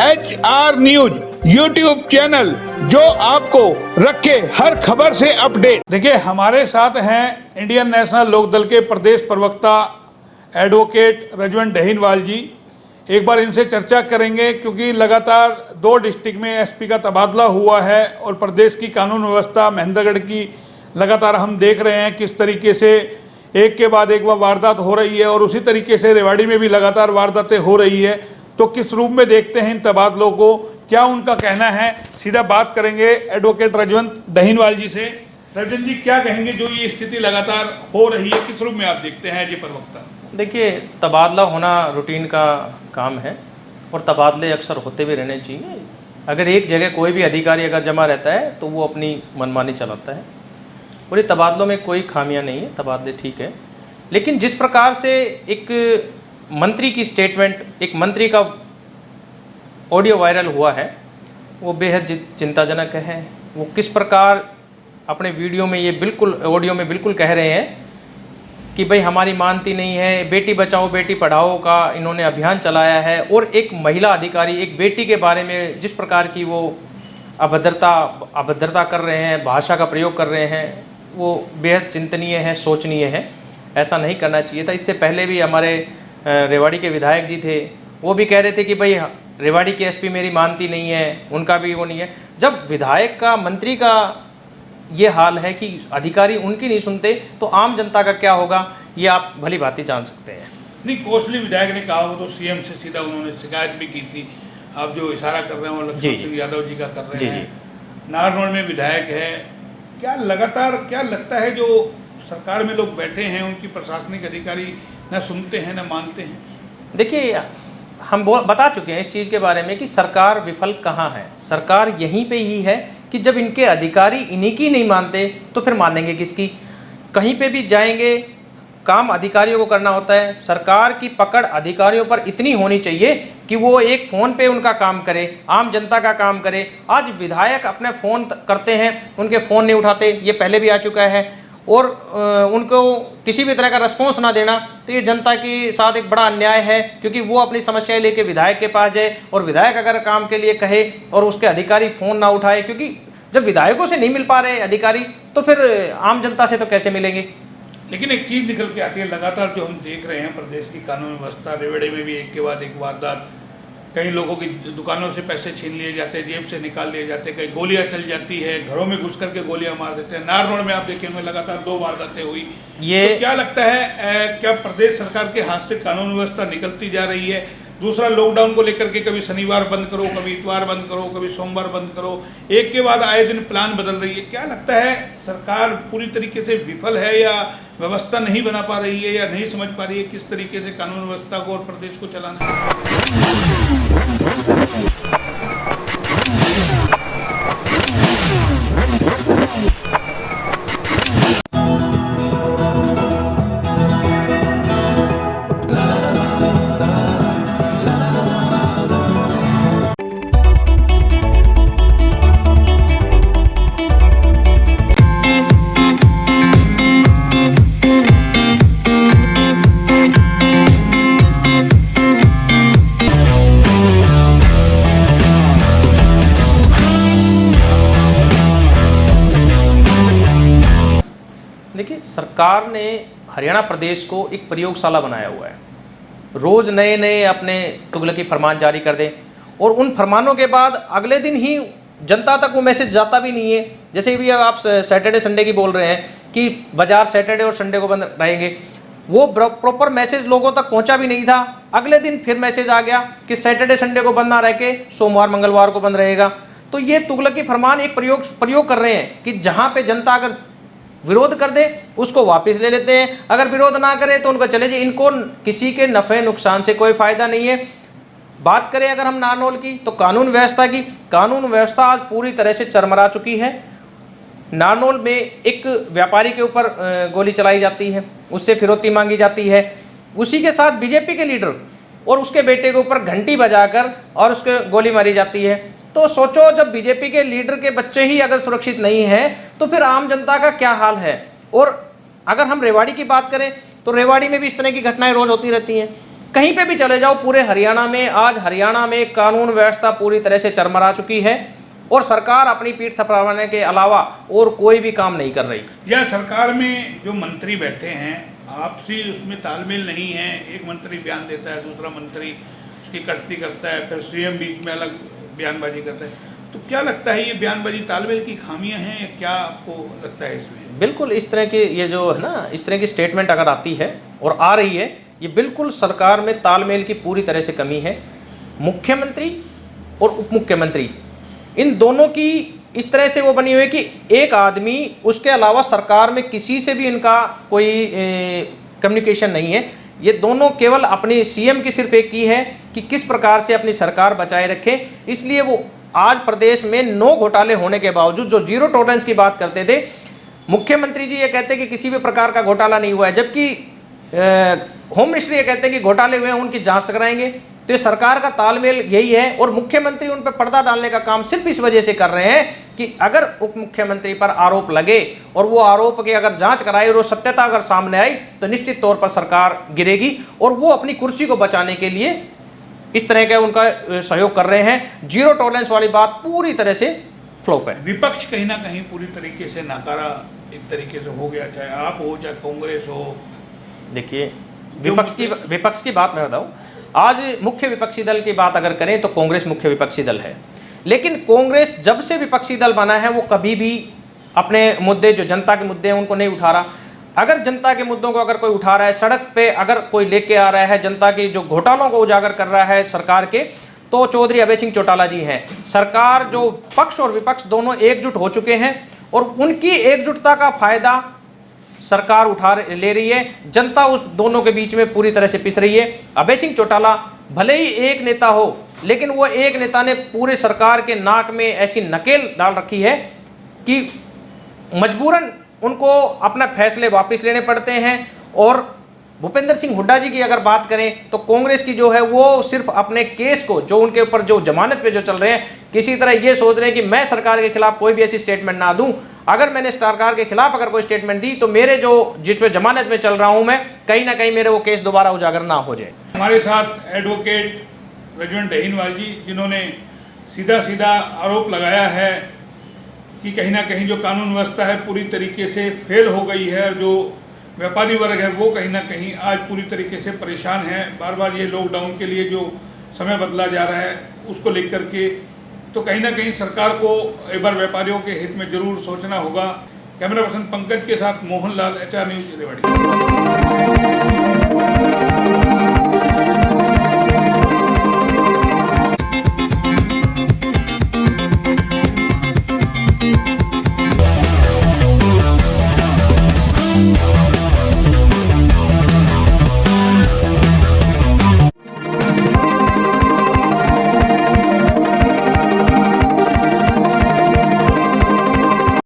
HR news YouTube channel जो आपको रखे हर खबर से अपडेट। देखिए, हमारे साथ हैं इंडियन नेशनल लोकदल के प्रदेश प्रवक्ता एडवोकेट रजवंत दहीनवाल जी। एक बार इनसे चर्चा करेंगे क्योंकि लगातार 2 डिस्ट्रिक्ट में SP का तबादला हुआ है और प्रदेश की कानून व्यवस्था महेंद्रगढ़ की लगातार हम देख रहे हैं किस तरीके से एक के बाद एक वारदात हो रही है और उसी तरीके से रेवाड़ी में भी लगातार वारदातें हो रही है। तो किस रूप में देखते हैं इन तबादलों को, क्या उनका कहना है, सीधा बात करेंगे एडवोकेट रजवंत दहीनवाल जी से। रजवंत जी, क्या कहेंगे जो ये स्थिति लगातार हो रही है, किस रूप में आप देखते हैं जी प्रवक्ता? देखिए, तबादला होना रूटीन का काम है और तबादले अक्सर होते भी रहने चाहिए। अगर एक जगह कोई भी अधिकारी अगर जमा रहता है तो वो अपनी मनमानी चलाता है और ये तबादलों में कोई खामियां नहीं है, तबादले ठीक है। लेकिन जिस प्रकार से एक मंत्री की स्टेटमेंट, एक मंत्री का ऑडियो वायरल हुआ है, वो बेहद चिंताजनक है। वो किस प्रकार अपने वीडियो में, ये बिल्कुल ऑडियो में बिल्कुल कह रहे हैं कि भाई हमारी मानती नहीं है, बेटी बचाओ बेटी पढ़ाओ का इन्होंने अभियान चलाया है और एक महिला अधिकारी, एक बेटी के बारे में जिस प्रकार की वो अभद्रता कर रहे हैं, भाषा का प्रयोग कर रहे हैं, वो बेहद चिंतनीय है, सोचनीय है। ऐसा नहीं करना चाहिए था। इससे पहले भी हमारे रेवाड़ी के विधायक जी थे, वो भी कह रहे थे कि भाई रेवाड़ी की SP मेरी मानती नहीं है, उनका भी वो नहीं है। जब विधायक का, मंत्री का ये हाल है कि अधिकारी उनकी नहीं सुनते तो आम जनता का क्या होगा, ये आप भली भांति जान सकते हैं। नहीं, कोसली विधायक ने कहा हो तो CM से सीधा उन्होंने शिकायत भी की थी। आप जो इशारा कर रहे हैं वो लक्ष्मण सिंह यादव जी का कर रहे हैं। नारनौल में विधायक है, क्या लगातार क्या लगता है जो सरकार में लोग बैठे हैं उनकी प्रशासनिक अधिकारी न सुनते हैं न मानते हैं? देखिए, हम बता चुके हैं इस चीज़ के बारे में कि सरकार विफल कहाँ है। सरकार यहीं पे ही है कि जब इनके अधिकारी इन्हीं की नहीं मानते तो फिर मानेंगे किसकी? कहीं पे भी जाएंगे, काम अधिकारियों को करना होता है। सरकार की पकड़ अधिकारियों पर इतनी होनी चाहिए कि वो एक फ़ोन पे उनका काम करे, आम जनता का काम करे। आज विधायक अपने फ़ोन करते हैं, उनके फ़ोन नहीं उठाते, ये पहले भी आ चुका है। और उनको किसी भी तरह का रिस्पॉन्स ना देना, तो ये जनता के साथ एक बड़ा अन्याय है। क्योंकि वो अपनी समस्याएं लेके विधायक के पास जाए और विधायक अगर काम के लिए कहे और उसके अधिकारी फ़ोन ना उठाए, क्योंकि जब विधायकों से नहीं मिल पा रहे अधिकारी तो फिर आम जनता से तो कैसे मिलेंगे? लेकिन एक चीज़ निकल के आती है लगातार जो हम देख रहे हैं प्रदेश की कानून व्यवस्था, रेवाड़ी में भी एक के बाद एक वारदात, कई लोगों की दुकानों से पैसे छीन लिए जाते हैं, जेब से निकाल लिए जाते हैं, कई गोलियां चल जाती है, घरों में घुस करके गोलियां मार देते हैं। नारनौल में आप देखेंगे लगातार 2 वारदातें हुई। ये तो क्या लगता है, क्या प्रदेश सरकार के हाथ से कानून व्यवस्था निकलती जा रही है? दूसरा, लॉकडाउन को लेकर के कभी शनिवार बंद करो, कभी इतवार बंद करो, कभी सोमवार बंद करो, एक के बाद आए दिन प्लान बदल रही है। क्या लगता है, सरकार पूरी तरीके से विफल है या व्यवस्था नहीं बना पा रही है या नहीं समझ पा रही है किस तरीके से कानून व्यवस्था को और प्रदेश को चलाना है? देखिए, सरकार ने हरियाणा प्रदेश को एक प्रयोगशाला बनाया हुआ है। रोज़ नए नए अपने तुगलकी फरमान जारी कर दें और उन फरमानों के बाद अगले दिन ही जनता तक वो मैसेज जाता भी नहीं है। जैसे भी आप सैटरडे संडे की बोल रहे हैं कि बाजार सैटरडे और संडे को बंद रहेंगे, वो प्रॉपर मैसेज लोगों तक पहुंचा भी नहीं था। अगले दिन फिर मैसेज आ गया कि सैटरडे संडे को बंद ना रह के सोमवार मंगलवार को बंद रहेगा। तो ये तुगलकी फरमान एक प्रयोग कर रहे हैं कि जहाँ पे जनता अगर विरोध कर दे उसको वापस ले लेते हैं, अगर विरोध ना करे तो उनको चले जाए। इनको किसी के नफ़े नुकसान से कोई फ़ायदा नहीं है। बात करें अगर हम नारनौल की, तो कानून व्यवस्था की, कानून व्यवस्था आज पूरी तरह से चरमरा चुकी है। नारनौल में एक व्यापारी के ऊपर गोली चलाई जाती है, उससे फिरौती मांगी जाती है। उसी के साथ BJP के लीडर और उसके बेटे के ऊपर घंटी बजाकर और उसके गोली मारी जाती है। तो सोचो, जब BJP के लीडर के बच्चे ही अगर सुरक्षित नहीं हैं तो फिर आम जनता का क्या हाल है। और अगर हम रेवाड़ी की बात करें तो रेवाड़ी में भी इस तरह की घटनाएं रोज़ होती रहती हैं। कहीं पे भी चले जाओ पूरे हरियाणा में, आज हरियाणा में कानून व्यवस्था पूरी तरह से चरमरा चुकी है और सरकार अपनी पीठ थपथपाने के अलावा और कोई भी काम नहीं कर रही। या सरकार में जो मंत्री बैठे हैं आपसी उसमें तालमेल नहीं है, एक मंत्री बयान देता है, दूसरा मंत्री उसकी कटती करता है, फिर सीएम बीच में अलग बयानबाजी करता है। तो क्या लगता है ये बयानबाजी तालमेल की खामियां हैं या क्या आपको लगता है इसमें? बिल्कुल इस तरह की ये जो है ना, इस तरह की स्टेटमेंट अगर आती है और आ रही है, ये बिल्कुल सरकार में तालमेल की पूरी तरह से कमी है। मुख्यमंत्री और उप मुख्यमंत्री इन दोनों की इस तरह से वो बनी हुई है कि एक आदमी, उसके अलावा सरकार में किसी से भी इनका कोई कम्युनिकेशन नहीं है। ये दोनों केवल अपनी सीएम की सिर्फ एक की है कि किस प्रकार से अपनी सरकार बचाए रखें। इसलिए वो आज प्रदेश में 9 घोटाले होने के बावजूद जो जीरो टॉलरेंस की बात करते थे, मुख्यमंत्री जी ये कहते हैं कि किसी भी प्रकार का घोटाला नहीं हुआ है, जबकि होम मिनिस्ट्री ये कहते हैं कि घोटाले हुए हैं, उनकी जांच कराएंगे। तो ये सरकार का तालमेल यही है और मुख्यमंत्री उन पर पर्दा डालने का काम सिर्फ इस वजह से कर रहे हैं कि अगर उप मुख्यमंत्री पर आरोप लगे और वो आरोप की अगर जांच कराई और वो सत्यता अगर सामने आई तो निश्चित तौर पर सरकार गिरेगी और वो अपनी कुर्सी को बचाने के लिए इस तरह का उनका सहयोग कर रहे हैं। जीरो टॉलरेंस वाली बात पूरी तरह से फ्लॉप है। विपक्ष कहीं ना कहीं पूरी तरीके से नाकारा एक तरीके से हो गया, चाहे आप हो चाहे कांग्रेस हो। देखिए विपक्ष की बात मैं बताऊं, आज मुख्य विपक्षी दल की बात अगर करें तो कांग्रेस मुख्य विपक्षी दल है, लेकिन कांग्रेस जब से विपक्षी दल बना है वो कभी भी अपने मुद्दे, जो जनता के मुद्दे हैं, उनको नहीं उठा रहा। अगर जनता के मुद्दों को अगर कोई उठा रहा है, सड़क पे अगर कोई लेके आ रहा है, जनता की जो घोटालों को उजागर कर रहा है सरकार के, तो चौधरी अभय सिंह चौटाला जी हैं। सरकार जो पक्ष और विपक्ष दोनों एकजुट हो चुके हैं और उनकी एकजुटता का फायदा सरकार उठा ले रही है। जनता उस दोनों के बीच में पूरी तरह से पिस रही है। अभय सिंह चौटाला भले ही एक नेता हो, लेकिन वो एक नेता ने पूरे सरकार के नाक में ऐसी नकेल डाल रखी है कि मजबूरन उनको अपना फैसले वापस लेने पड़ते हैं। और भूपेंद्र सिंह हुड्डा जी की अगर बात करें तो कांग्रेस की जो है वो सिर्फ अपने केस को, जो उनके ऊपर जो जमानत पे जो चल रहे हैं, किसी तरह ये सोच रहे हैं कि मैं सरकार के खिलाफ कोई भी ऐसी स्टेटमेंट ना दूं। अगर मैंने सरकार के खिलाफ अगर कोई स्टेटमेंट दी तो मेरे जो जिस पे जमानत में चल रहा हूं मैं, कहीं ना कहीं मेरे वो केस दोबारा उजागर ना हो जाए। हमारे साथ एडवोकेट रजवंत दहीनवाल जी, जिन्होंने सीधा सीधा आरोप लगाया है कि कहीं ना कहीं जो कानून व्यवस्था है पूरी तरीके से फेल हो गई है, जो व्यापारी वर्ग है वो कहीं ना कहीं आज पूरी तरीके से परेशान है। बार बार ये लॉकडाउन के लिए जो समय बदला जा रहा है उसको लेकर के, तो कहीं ना कहीं सरकार को एक बार व्यापारियों के हित में जरूर सोचना होगा। कैमरा पर्सन पंकज के साथ मोहन लाल, HR न्यूज़ रेवाड़ी।